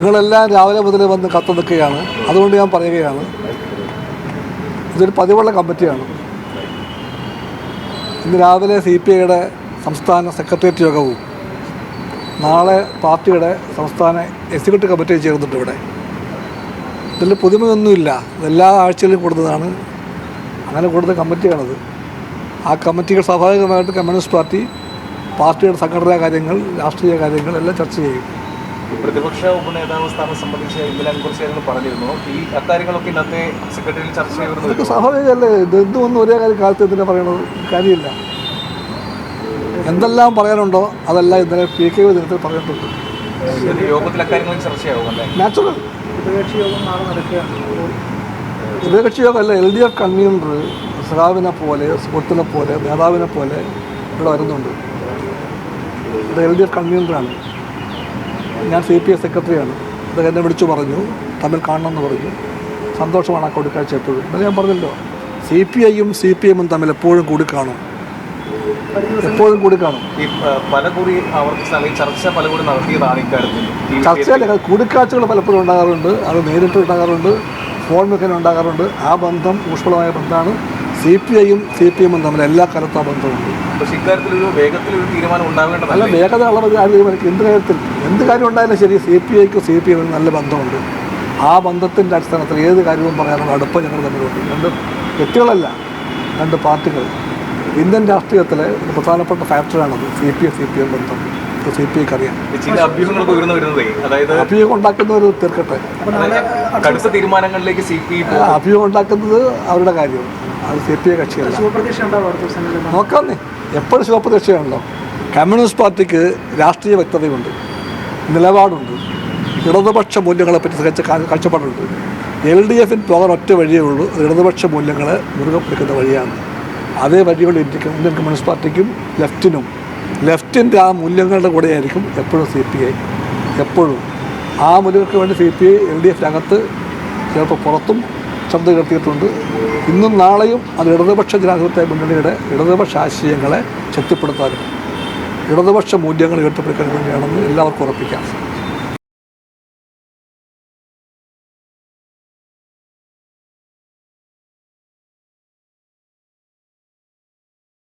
നിങ്ങളെല്ലാം രാവിലെ മുതൽ വന്ന് കത്ത് നിൽക്കുകയാണ്. അതുകൊണ്ട് ഞാൻ പറയുകയാണ്, ഇതൊരു പതിവുള്ള കമ്മിറ്റിയാണ്. ഇന്ന് രാവിലെ CPIയുടെ സംസ്ഥാന സെക്രട്ടേറിയറ്റ് യോഗവും നാളെ പാർട്ടിയുടെ സംസ്ഥാന എക്സിക്യൂട്ടീവ് കമ്മിറ്റി ചേർന്നിട്ട് ഇവിടെ ഇതിൽ പുതുമയൊന്നുമില്ല. ഇതെല്ലാ ആഴ്ചയിലും കൂടുന്നതാണ്. അങ്ങനെ കൂടുന്ന കമ്മിറ്റിയാണത്. ആ കമ്മിറ്റികൾ സ്വാഭാവികമായിട്ട് കമ്മ്യൂണിസ്റ്റ് പാർട്ടിയുടെ സംഘടനാ കാര്യങ്ങൾ, രാഷ്ട്രീയ കാര്യങ്ങൾ എല്ലാം ചർച്ച ചെയ്യും. പ്രതിപക്ഷ ഉപനേതാവ് സ്ഥാനം സംബന്ധിച്ച് ഇന്നലെ കുറച്ച് കാര്യങ്ങൾ പറഞ്ഞിരുന്നു. ഈ അക്കാര്യങ്ങളൊക്കെ ഇന്നത്തെ സെക്രട്ടറിയിൽ ചർച്ച ചെയ്യുന്നത് ഇതൊക്കെ സ്വാഭാവികമല്ലേ? ഇതൊന്നും ഒരേ കാലത്ത് എന്തിനാ പറയണത്? കാര്യമില്ല. എന്തെല്ലാം പറയാനുണ്ടോ അതെല്ലാം ഇന്നലെ PK ദിനത്തിൽ പറഞ്ഞിട്ടുണ്ട്. യോഗത്തിൽ അക്കാര്യങ്ങളും ചർച്ചയാവും അല്ലേ? നാച്ചുറൽ. ഉഭയകക്ഷി യോഗം നാളെ നടക്കുകയാണ്. ഉഭയകക്ഷി യോഗമല്ല, LDF കൺവീനർ സഖാവിനെ പോലെ, സുഹൃത്തിനെ പോലെ, നേതാവിനെ പോലെ ഇവിടെ വരുന്നുണ്ട്. ഇത് LDF കൺവീനറാണ്. ഞാൻ CPI സെക്രട്ടറിയാണ്. ഇത് എന്നെ വിളിച്ചു പറഞ്ഞു, തമ്മിൽ കാണണമെന്ന് പറഞ്ഞു. സന്തോഷമാണ് ആ കൂടിക്കാഴ്ച എപ്പോഴും. അത് ഞാൻ പറഞ്ഞല്ലോ, CPIയും CPMും തമ്മിൽ എപ്പോഴും കൂടിക്കാണും, എപ്പോഴും കൂടിക്കാണും. ചർച്ചയല്ല, കൂടിക്കാഴ്ചകൾ പലപ്പോഴും ഉണ്ടാകാറുണ്ട്. അത് നേരിട്ട് ഉണ്ടാകാറുണ്ട്, ഫോൺ മുഖേന ഉണ്ടാകാറുണ്ട്. ആ ബന്ധം ഊഷ്മളമായ ബന്ധമാണ്. CPIയും CPMും തമ്മിൽ എല്ലാ കാലത്തും ആ ബന്ധമുണ്ട്. അല്ല, വേഗത ഉള്ളത് ആര് തീരുമാനിക്കും? എന്ത് കാര്യം ഉണ്ടായാലും ശരി, CPIക്കും CPMനും നല്ല ബന്ധമുണ്ട്. ആ ബന്ധത്തിൻ്റെ അടിസ്ഥാനത്തിൽ ഏത് കാര്യവും പറയാനുള്ള അടുപ്പം ഞങ്ങൾ തമ്മിലുണ്ട്. രണ്ട് വ്യക്തികളല്ല, രണ്ട് പാർട്ടികൾ. ഇന്ത്യൻ രാഷ്ട്രീയത്തിലെ ഒരു പ്രധാനപ്പെട്ട ഫാക്ടറാണത് CPI-CPM ബന്ധം. CPIക്ക് അറിയാം. അഭിയോഗം ഉണ്ടാക്കുന്നവർ തീർക്കട്ടെ. അഭിയോഗം ഉണ്ടാക്കുന്നത് അവരുടെ കാര്യം. അത് CPI കക്ഷിയല്ല. നോക്കാന്നേ, എപ്പോഴും ശുഭപ്രതീക്ഷയാണല്ലോ. കമ്മ്യൂണിസ്റ്റ് പാർട്ടിക്ക് രാഷ്ട്രീയ വ്യക്തതയുണ്ട്, നിലപാടുണ്ട്, ഇടതുപക്ഷ മൂല്യങ്ങളെപ്പറ്റി തികച്ച കാഴ്ചപ്പാടുണ്ട്. LDFന് പോകാൻ ഒറ്റ വഴിയേ ഉള്ളൂ, ഇടതുപക്ഷ മൂല്യങ്ങളെ മുറുകെ പിടിക്കുന്ന വഴിയാണ്. അതേ വഴിയുള്ള ഇന്ത്യൻ കമ്മ്യൂണിസ്റ്റ് പാർട്ടിക്കും ലെഫ്റ്റിൻ്റെ ആ മൂല്യങ്ങളുടെ കൂടെയായിരിക്കും എപ്പോഴും CPI. എപ്പോഴും ആ മൂല്യങ്ങൾക്ക് വേണ്ടി CPI LDFനകത്ത് ചിലപ്പോൾ പുറത്തും ശബ്ദം ഉയർത്തിയിട്ടുണ്ട്. ഇന്നും നാളെയും അത് ഇടതുപക്ഷ ജനാധിപത്യ മുന്നണിയുടെ ഇടതുപക്ഷ ആശയങ്ങളെ ശക്തിപ്പെടുത്താനും ഇടതുപക്ഷ മൂല്യങ്ങൾ ഉയർത്തിപ്പിടിക്കാൻ വേണ്ടിയാണെന്ന് എല്ലാവർക്കും ഉറപ്പിക്കാം.